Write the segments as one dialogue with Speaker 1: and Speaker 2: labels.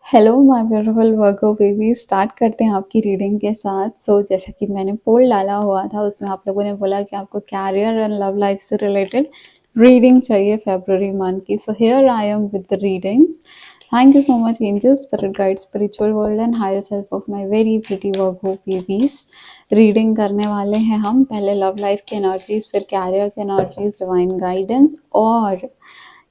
Speaker 1: Hello my beautiful Virgo baby. Start करते हैं आपकी रीडिंग के साथ। जैसा कि मैंने पोल डाला हुआ था, उसमें आप लोगों ने बोला कि आपको कैरियर एंड लव लाइफ से रिलेटेड रीडिंग चाहिए फरवरी मंथ की। So here I am with the readings. Thank you so much angels, spirit guide, spiritual world and higher self of my very pretty Virgo babies. Reading करने वाले हैं हम। पहले love life की energies, फिर कैरियर की energies, divine guidance और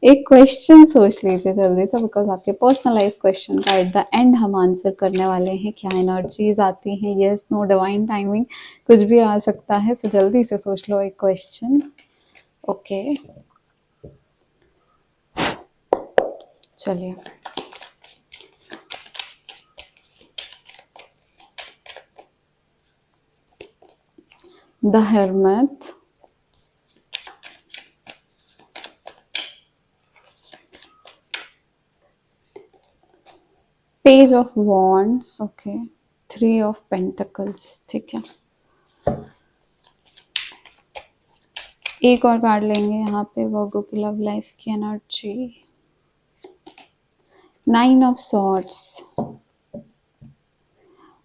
Speaker 1: एक क्वेश्चन सोच लीजिए जल्दी से, बिकॉज आपके पर्सनलाइज क्वेश्चन का एट द एंड हम आंसर करने वाले हैं। क्या एनर्जीज आती हैं, यस नो, डिवाइन टाइमिंग, कुछ भी आ सकता है। सो जल्दी से सोच लो एक क्वेश्चन। ओके, चलिए। The hermit, page of wands, okay, three of pentacles, ठीक है। एक और कार्ड लेंगे यहाँ पे वर्गो की लव लाइफ की एनर्जी। Nine of swords.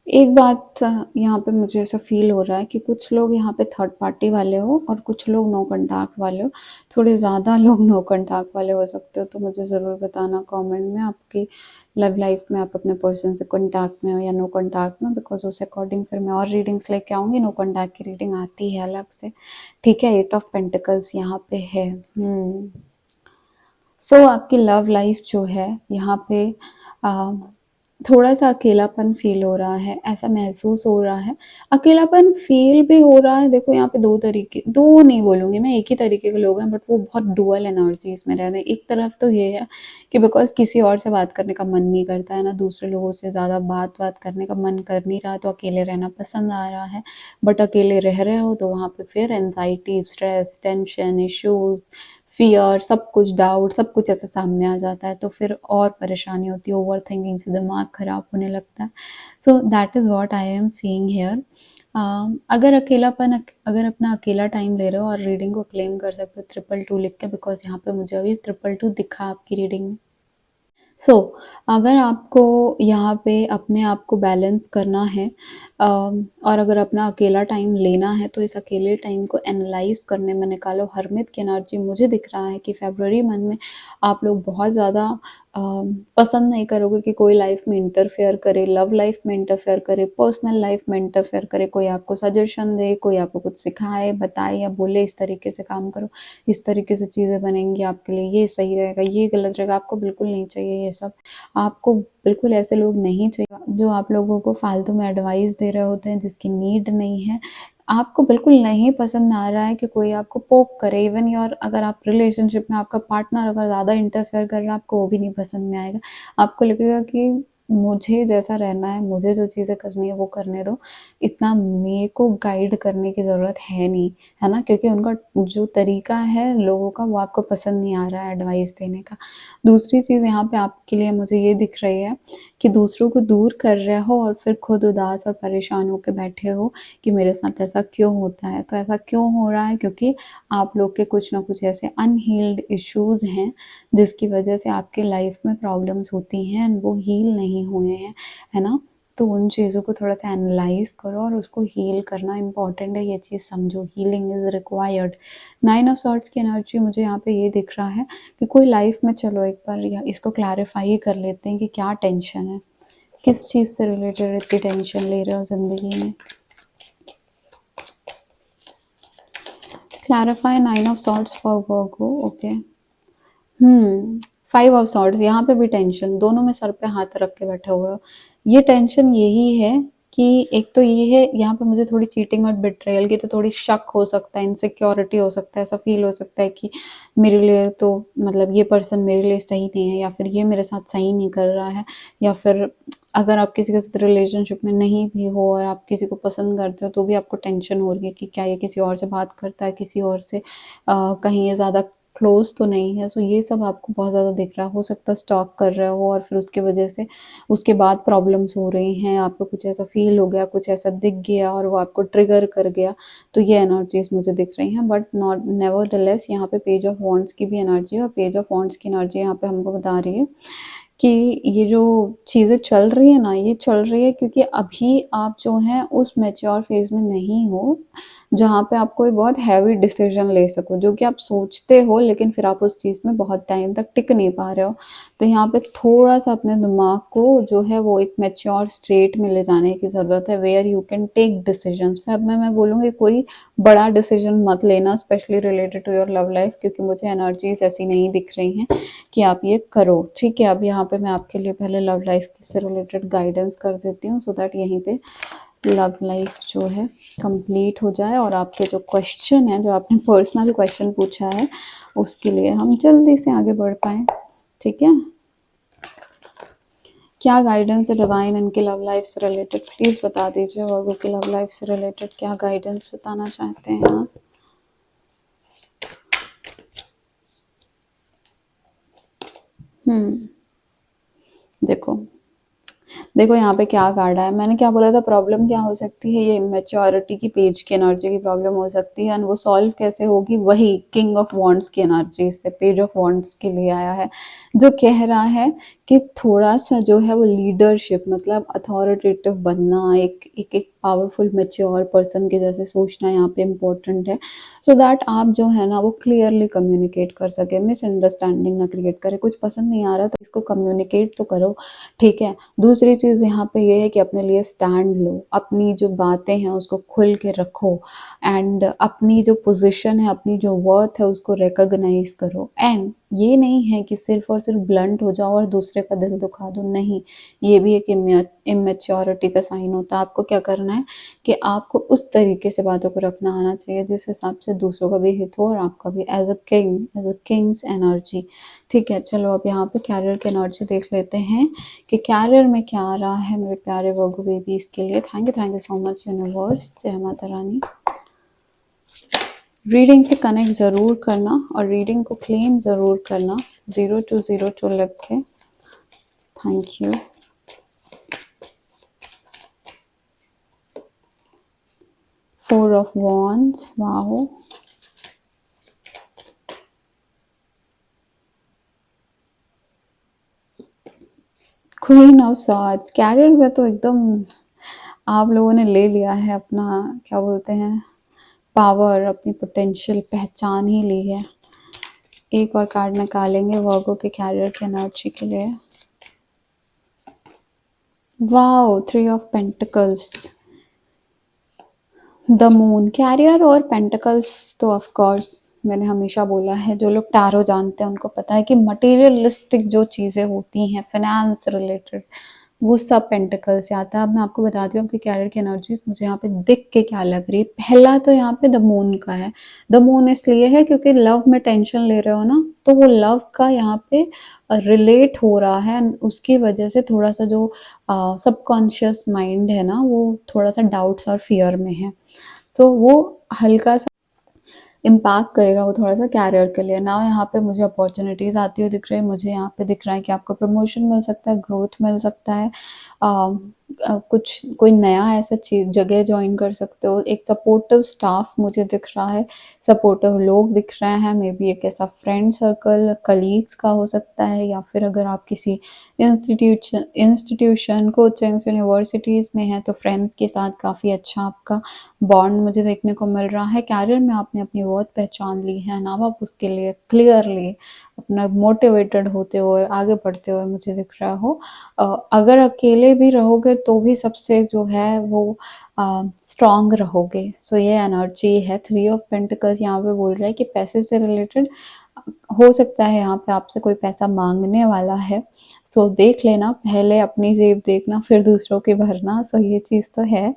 Speaker 1: एक बात यहाँ पे मुझे ऐसा फील हो रहा है कि कुछ लोग यहाँ पे थर्ड पार्टी वाले हो और कुछ लोग नो कॉन्टैक्ट वाले हो। थोड़े ज़्यादा लोग नो कॉन्टैक्ट वाले हो सकते हो, तो मुझे ज़रूर बताना कमेंट में आपकी लव लाइफ में आप अपने पर्सन से कॉन्टैक्ट में हो या नो कॉन्टैक्ट में, बिकॉज उस अकॉर्डिंग फिर मैं और रीडिंग्स लेके आऊँगी। नो कॉन्टैक्ट की रीडिंग आती है अलग से, ठीक है। एट ऑफ पेंटिकल्स यहाँ पे है। सो आपकी लव लाइफ जो है यहाँ पे थोड़ा सा अकेलापन फील हो रहा है, ऐसा महसूस हो रहा है। अकेलापन फील भी हो रहा है। देखो यहाँ पे दो तरीके, दो नहीं बोलूँगी मैं, एक ही तरीके के लोग हैं, बट वो बहुत डुअल एनर्जीज में रह रहे हैं। एक तरफ तो ये है कि बिकॉज किसी और से बात करने का मन नहीं करता है ना, दूसरे लोगों से ज़्यादा बात करने का मन कर नहीं रहा, तो अकेले रहना पसंद आ रहा है। बट अकेले रह रहे हो तो वहाँ पे फिर anxiety, stress, tension, issues, fear, सब कुछ, डाउट, सब कुछ ऐसे सामने आ जाता है, तो फिर और परेशानी होती है। ओवर थिंकिंग से दिमाग खराब होने लगता है। So that is what I am seeing here. अगर अपना अकेला टाइम ले रहे हो और रीडिंग को क्लेम कर सकते हो 222 लिख के, बिकॉज यहाँ पे मुझे अभी 222 दिखा आपकी रीडिंग में। अगर आपको यहाँ पे अपने आप को बैलेंस करना है और अगर अपना अकेला टाइम लेना है, तो इस अकेले टाइम को एनालाइज करने में निकालो। हरमित की एनर्जी मुझे दिख रहा है कि फरवरी मंथ में आप लोग बहुत ज़्यादा पसंद नहीं करोगे कि कोई लाइफ में इंटरफेयर करे, लव लाइफ में इंटरफेयर करे, पर्सनल लाइफ में इंटरफेयर करे, कोई आपको सजेशन दे, कोई आपको कुछ सिखाए, बताए या बोले इस तरीके से काम करो, इस तरीके से चीज़ें बनेंगी आपके लिए, ये सही रहेगा, ये गलत रहेगा। आपको बिल्कुल नहीं चाहिए ये सब। आपको बिल्कुल ऐसे लोग नहीं चाहिए जो आप लोगों को फालतू में एडवाइस दे रहे होते हैं, जिसकी नीड नहीं है। आपको बिल्कुल नहीं पसंद आ रहा है कि कोई आपको पोक करे। इवन योर, अगर आप रिलेशनशिप में आपका पार्टनर अगर ज़्यादा इंटरफेयर कर रहा है, आपको वो भी नहीं पसंद में आएगा। आपको लगेगा कि मुझे जैसा रहना है, मुझे जो चीज़ें करनी है वो करने दो, इतना मेरे को गाइड करने की ज़रूरत है नहीं, है ना। क्योंकि उनका जो तरीका है लोगों का, वो आपको पसंद नहीं आ रहा है एडवाइस देने का। दूसरी चीज़ यहाँ पे आपके लिए मुझे ये दिख रही है कि दूसरों को दूर कर रहे हो और फिर खुद उदास और परेशान होकर बैठे हो कि मेरे साथ ऐसा क्यों होता है। तो ऐसा क्यों हो रहा है? क्योंकि आप लोग के कुछ ना कुछ ऐसे अनहील्ड इश्यूज हैं जिसकी वजह से आपके लाइफ में प्रॉब्लम्स होती हैं एंड वो हील नहीं हुए हैं, है ना। तो उन चीज़ों को थोड़ा सा एनालाइज करो और उसको हील करना इम्पॉर्टेंट है, ये चीज़ समझो। Healing is required. Nine of swords की एनर्जी मुझे यहाँ पे ये दिख रहा है कि कोई लाइफ में, चलो एक बार या इसको क्लैरिफाई कर लेते हैं कि क्या टेंशन है, किस चीज़ से रिलेटेड इतनी टेंशन ले रहे हो ज़िंदगी में। Clarify nine of swords for Virgo, okay. Five of swords, यहाँ पे भी टेंशन, दोनों में सर पे हाथ रख के बैठे हुए हो। ये टेंशन यही है कि एक तो ये है यहाँ पे मुझे थोड़ी चीटिंग और बिट्रेयल की, तो थोड़ी शक हो सकता है, इनसिक्योरिटी हो सकता है, ऐसा फील हो सकता है कि मेरे लिए तो मतलब ये पर्सन मेरे लिए सही नहीं है, या फिर ये मेरे साथ सही नहीं कर रहा है, या फिर अगर आप किसी के साथ रिलेशनशिप में नहीं भी हो और आप किसी को पसंद करते हो, तो भी आपको टेंशन हो रही है कि क्या ये किसी और से बात करता है, किसी और से कहीं ये ज़्यादा क्लोज तो नहीं है। सो ये सब आपको बहुत ज़्यादा दिख रहा हो सकता है, स्टॉक कर रहे हो और फिर उसके वजह से उसके बाद प्रॉब्लम्स हो रही हैं, आपको कुछ ऐसा फील हो गया, कुछ ऐसा दिख गया और वो आपको ट्रिगर कर गया। तो ये एनर्जीज मुझे दिख रही हैं, but not never the less यहाँ पे पेज ऑफ वॉन्ड्स की भी एनर्जी है, और पेज ऑफ वॉन्ड्स की एनर्जी यहाँ पे हमको बता रही है कि ये जो चीज़ें चल रही है ना, ये चल रही है क्योंकि अभी आप जो हैं उस मैच्योर फेज़ में नहीं हो, जहाँ पे आप कोई बहुत हैवी डिसीज़न ले सको, जो कि आप सोचते हो लेकिन फिर आप उस चीज़ में बहुत टाइम तक टिक नहीं पा रहे हो। तो यहाँ पे थोड़ा-सा अपने दिमाग को जो है वो एक मैच्योर स्टेट में ले जाने की ज़रूरत है, where you can take decisions. फिर अब मैं बोलूँगी कोई बड़ा डिसीज़न मत लेना specially related to your love life, क्योंकि मुझे एनर्जीज़ ऐसी नहीं दिख रही हैं कि आप ये करो, ठीक है। अब यहाँ पे मैं आपके लिए पहले लव लाइफ से रिलेटेड गाइडेंस कर देती हूँ, सो दैट यहीं पे लव लाइफ जो है कंप्लीट हो जाए और आपके जो क्वेश्चन है, जो आपने पर्सनल क्वेश्चन पूछा है, उसके लिए हम जल्दी से आगे बढ़ पाए, ठीक है। क्या गाइडेंस है डिवाइन इनके लव लाइफ से रिलेटेड, प्लीज़ बता दीजिए। वर्गो की लव लाइफ से रिलेटेड क्या गाइडेंस बताना चाहते हैं आप? देखो देखो यहाँ पे क्या कार्ड है, मैंने क्या बोला था, प्रॉब्लम क्या हो सकती है, ये इमेच्योरिटी की पेज की एनर्जी की प्रॉब्लम हो सकती है। एंड वो सॉल्व कैसे होगी, वही किंग ऑफ वॉन्ड्स की एनर्जी से पेज ऑफ वॉन्ड्स के लिए आया है, जो कह रहा है कि थोड़ा सा जो है वो लीडरशिप, मतलब अथॉरिटेटिव बनना, एक पावरफुल मेच्योर पर्सन के जैसे सोचना यहाँ पे इम्पोर्टेंट है, सो दैट आप जो है ना वो क्लियरली कम्युनिकेट कर सके, मिसअंडरस्टैंडिंग ना क्रिएट करे। कुछ पसंद नहीं आ रहा तो इसको कम्युनिकेट तो करो, ठीक है। दूसरी चीज़ यहाँ पे ये है कि अपने लिए स्टैंड लो, अपनी जो बातें हैं उसको खुल के रखो, एंड अपनी जो पोजीशन है, अपनी जो वर्थ है उसको रिकॉग्नाइज करो। एंड ये नहीं है कि सिर्फ और सिर्फ ब्लंट हो जाओ और दूसरे का दिल दुखा दो, नहीं, ये भी एक इमेच्योरिटी का साइन होता है। आपको क्या करना है कि आपको उस तरीके से बातों को रखना आना चाहिए जिस हिसाब से दूसरों का भी हित हो और आपका भी, as a king, as a king's energy, ठीक है। चलो अब यहाँ पे कैरियर की एनर्जी देख लेते हैं कि कैरियर में क्या आ रहा है मेरे प्यारे वर्गो बेबीज के लिए। Thank you so much universe, जय माता रानी। रीडिंग से कनेक्ट ज़रूर करना और रीडिंग को क्लेम ज़रूर करना, 0202 लिख के। Thank you. Four of wands, wow. Queen of swords, career में तो एकदम आप लोगों ने ले लिया है अपना, क्या बोलते हैं, पावर, अपनी पोटेंशियल पहचान ही ली है। एक और कार्ड निकालेंगे वर्गो के कैरियर की एनर्जी के लिए। Wow, 3 of pentacles, the moon. Career और पेंटिकल्स तो ऑफ कोर्स मैंने हमेशा बोला है, जो लोग टैरो जानते हैं उनको पता है कि मटेरियलिस्टिक जो चीज़ें होती हैं, फाइनेंस रिलेटेड, वो सब पेंटिकल से आता है। अब मैं आपको बताती हूँ आपकी कैरियर की एनर्जीज मुझे यहाँ पे दिख के क्या लग रही है। पहला तो यहाँ पे द मून का है। द मून इसलिए है क्योंकि लव में टेंशन ले रहे हो ना, तो वो लव का यहाँ पे रिलेट हो रहा है, उसकी वजह से थोड़ा सा जो सबकॉन्शियस माइंड है ना, वो थोड़ा सा डाउट्स और फियर में है। सो वो हल्का सा इम्पैक्ट करेगा वो थोड़ा सा कैरियर के लिए ना। यहाँ पे मुझे अपॉर्चुनिटीज़ आती हुई दिख रही है, मुझे यहाँ पे दिख रहा है कि आपको प्रमोशन मिल सकता है, ग्रोथ मिल सकता है, कुछ कोई नया ऐसा चीज जगह ज्वाइन कर सकते हो। एक सपोर्टिव स्टाफ मुझे दिख रहा है, सपोर्टिव लोग दिख रहे हैं, मे बी एक ऐसा फ्रेंड सर्कल कलीग्स का हो सकता है, या फिर अगर आप किसी इंस्टीट्यूशन कोचिंग्स यूनिवर्सिटीज़ में हैं तो फ्रेंड्स के साथ काफ़ी अच्छा आपका बॉन्ड मुझे देखने को मिल रहा है। कैरियर में आपने अपनी वर्थ पहचान ली है ना, आप उसके लिए क्लियरली अपना मोटिवेटेड होते हुए आगे बढ़ते हुए मुझे दिख रहा हो। अगर अकेले भी रहोगे तो भी सबसे जो है वो स्ट्रांग रहोगे। सो ये एनर्जी है। 3 ऑफ पेंटिकल्स यहाँ पे बोल रहा है कि पैसे से रिलेटेड हो सकता है यहाँ पे आपसे कोई पैसा मांगने वाला है, सो देख लेना, पहले अपनी जेब देखना फिर दूसरों की भरना। सो ये चीज़ तो है।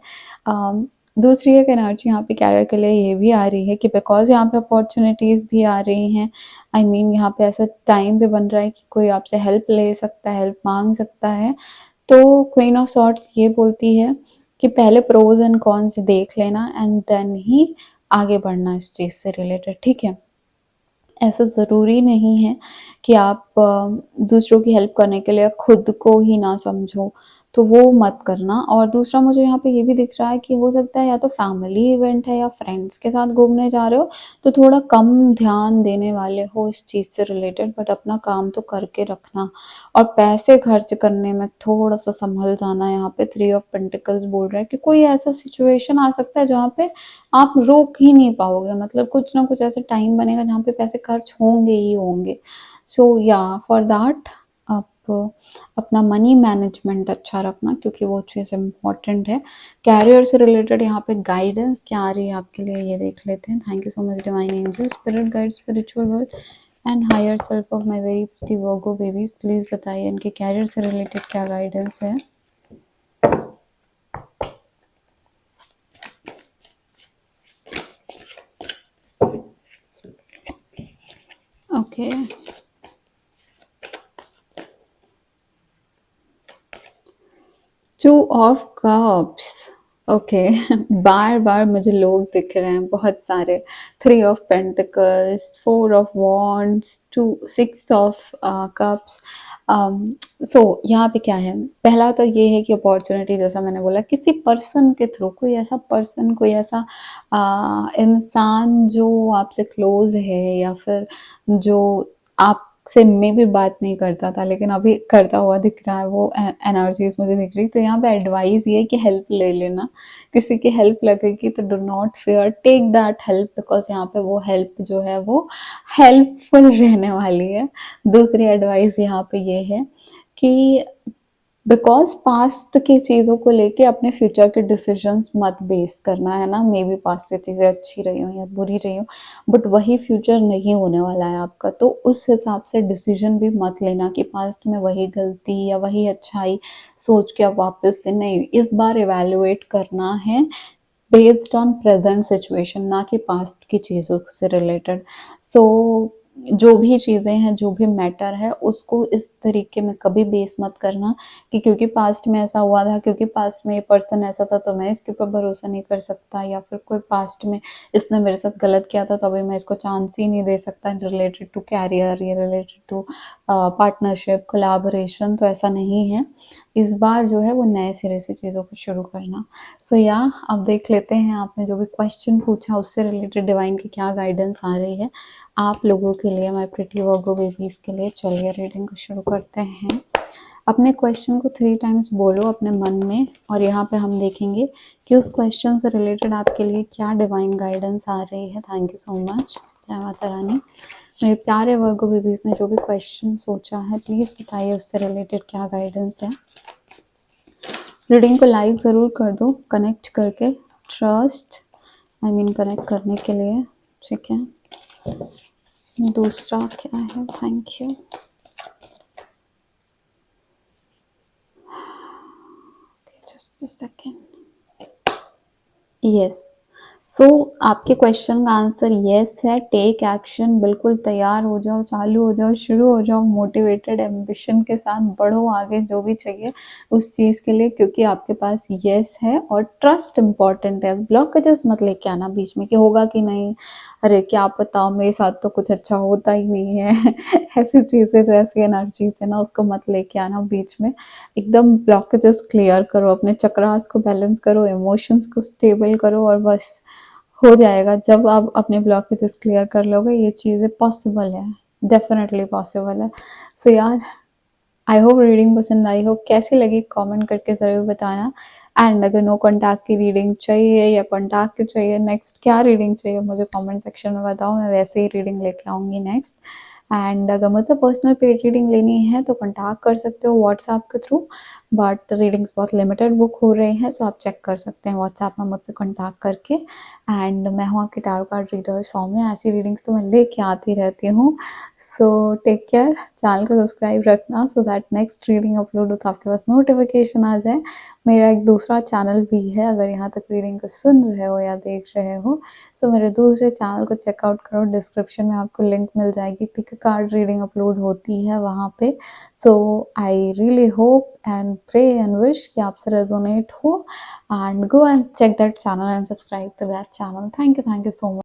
Speaker 1: दूसरी एक एनर्जी यहाँ पे कैरियर के लिए ये भी आ रही है कि बिकॉज यहाँ पे अपॉर्चुनिटीज़ भी आ रही हैं, आई मीन यहाँ पे ऐसा टाइम भी बन रहा है कि कोई आपसे हेल्प ले सकता है, हेल्प मांग सकता है। तो क्वीन ऑफ सॉर्ड्स ये बोलती है कि पहले प्रोज एंड कॉन्स देख लेना एंड देन ही आगे बढ़ना इस चीज़ से रिलेटेड, ठीक है। ऐसा ज़रूरी नहीं है कि आप दूसरों की हेल्प करने के लिए खुद को ही ना समझो। तो वो मत करना। और दूसरा मुझे यहाँ पे ये भी दिख रहा है कि हो सकता है या तो फैमिली इवेंट है या फ्रेंड्स के साथ घूमने जा रहे हो, तो थोड़ा कम ध्यान देने वाले हो इस चीज़ से रिलेटेड, बट अपना काम तो करके रखना। और पैसे खर्च करने में थोड़ा सा संभल जाना। यहाँ पे 3 ऑफ पेंटिकल्स बोल रहा है कि कोई ऐसा सिचुएशन आ सकता है जहाँ पे आप रोक ही नहीं पाओगे, मतलब कुछ ना कुछ ऐसा टाइम बनेगा जहाँ पे पैसे खर्च होंगे ही होंगे। सो या फॉर दैट आप अपना मनी मैनेजमेंट अच्छा रखना, क्योंकि वो चीज़ इम्पॉर्टेंट है। कैरियर से रिलेटेड यहाँ पे गाइडेंस क्या आ रही है आपके लिए, ये देख लेते हैं। Thank you so much divine angel, spirit guide, spiritual world and higher self of my very pretty Virgo babies, please बताइए इनके कैरियर से रिलेटेड क्या गाइडेंस है। Okay, two of cups. Okay बार बार मुझे लोग दिख रहे हैं बहुत सारे। 3 of pentacles, 4 of wands, 6 of cups. So यहाँ पे क्या है, पहला तो ये है कि अपॉर्चुनिटी, जैसा मैंने बोला, किसी पर्सन के थ्रू, कोई ऐसा पर्सन, कोई ऐसा इंसान जो आपसे क्लोज है, या फिर जो आपसे में भी बात नहीं करता था लेकिन अभी करता हुआ दिख रहा है, वो एनर्जीज मुझे दिख रही। तो यहाँ पे एडवाइस ये है कि हेल्प ले लेना, किसी की हेल्प लगेगी तो do not fear, take that help, because यहाँ पे वो हेल्प जो है वो हेल्पफुल रहने वाली है। दूसरी एडवाइस यहाँ पे ये है कि बिकॉज पास्ट की चीज़ों को लेके अपने फ्यूचर के डिसीजंस मत बेस करना, है ना। मे बी पास्ट की चीज़ें अच्छी रही हो या बुरी रही हो, बट वही फ्यूचर नहीं होने वाला है आपका, तो उस हिसाब से डिसीजन भी मत लेना कि पास्ट में वही गलती या वही अच्छाई सोच के अब वापस से नहीं। इस बार इवेल्युएट करना है बेस्ड ऑन प्रेजेंट सिचुएशन, ना कि पास्ट की चीज़ों से रिलेटेड। सो जो भी चीज़ें हैं, जो भी मैटर है, उसको इस तरीके में कभी बेस मत करना कि क्योंकि पास्ट में ऐसा हुआ था, क्योंकि पास्ट में ये पर्सन ऐसा था, तो मैं इसके ऊपर भरोसा नहीं कर सकता, या फिर कोई पास्ट में इसने मेरे साथ गलत किया था तो अभी मैं इसको चांस ही नहीं दे सकता रिलेटेड टू कैरियर या रिलेटेड टू पार्टनरशिप कोलैबोरेशन। तो ऐसा नहीं है, इस बार जो है वो नए सिरे से चीज़ों को शुरू करना। सो या अब देख लेते हैं आपने जो भी क्वेश्चन पूछा उससे रिलेटेड डिवाइन की क्या गाइडेंस आ रही है आप लोगों के लिए, माय प्रिटी वर्गो बेबीज के लिए। चलिए रीडिंग को शुरू करते हैं। अपने क्वेश्चन को 3 टाइम्स बोलो अपने मन में, और यहाँ पे हम देखेंगे कि उस क्वेश्चन से रिलेटेड आपके लिए क्या डिवाइन गाइडेंस आ रही है। थैंक यू सो मच, जय माता रानी। मेरे प्यारे वर्गो बेबीज ने जो भी क्वेश्चन सोचा है प्लीज़ बताइए उससे रिलेटेड क्या गाइडेंस है। रीडिंग को लाइक ज़रूर कर दो कनेक्ट करके, ट्रस्ट कनेक्ट करने के लिए, ठीक है। दूसरा क्या है, thank you. Just a second. Yes, so आपके क्वेश्चन का आंसर यस है। टेक एक्शन, बिल्कुल तैयार हो जाओ, चालू हो जाओ, शुरू हो जाओ, मोटिवेटेड एम्बिशन के साथ बढ़ो आगे, जो भी चाहिए उस चीज़ के लिए, क्योंकि आपके पास यस है। और ट्रस्ट इम्पॉर्टेंट है, ब्लॉकेजेस मत लेके आना बीच में कि होगा कि नहीं, अरे क्या पता मेरे साथ तो कुछ अच्छा होता ही नहीं है ऐसी चीज़ें, जो ऐसी एनर्जीज है ना, उसको मत लेके आना बीच में। एकदम ब्लॉकेजेस क्लियर करो, अपने चक्रास को बैलेंस करो, इमोशंस को स्टेबल करो, और बस हो जाएगा। जब आप अपने ब्लॉकेजेस क्लियर कर लोगे, ये चीज़ें पॉसिबल है, डेफिनेटली पॉसिबल है। सो यार, आई होप रीडिंग पसंद आई हो, कैसी लगी कमेंट करके ज़रूर बताना। एंड अगर नो कॉन्टैक्ट की रीडिंग चाहिए या कॉन्टैक्ट की चाहिए, नेक्स्ट क्या रीडिंग चाहिए मुझे कमेंट सेक्शन में बताओ, मैं वैसे ही रीडिंग लेके आऊँगी नेक्स्ट। एंड अगर मुझे पर्सनल पेड रीडिंग लेनी है तो कॉन्टैक्ट कर सकते हो व्हाट्सएप के थ्रू, बट रीडिंग्स बहुत लिमिटेड बुक हो रहे हैं, सो आप चेक कर सकते हैं व्हाट्सएप में मुझसे कॉन्टैक्ट करके। एंड मैं हूँ आपकी टैरो कार्ड रीडर सौम्या, ऐसी रीडिंग्स तो मैं लेके आती रहती हूँ। सो टेक केयर, चैनल को सब्सक्राइब रखना so that next reading upload हो तो आपके पास नोटिफिकेशन आ जाए। मेरा एक दूसरा चैनल भी है, अगर यहाँ तक रीडिंग को सुन रहे हो या देख रहे हो, सो मेरे दूसरे चैनल को चेकआउट करो, डिस्क्रिप्शन में आपको लिंक मिल जाएगी, pick a card reading upload होती है वहाँ पे। So I really hope and pray and wish कि आपसे रेजोनेट हो, and go and check that channel and subscribe to that channel. Thank you so much.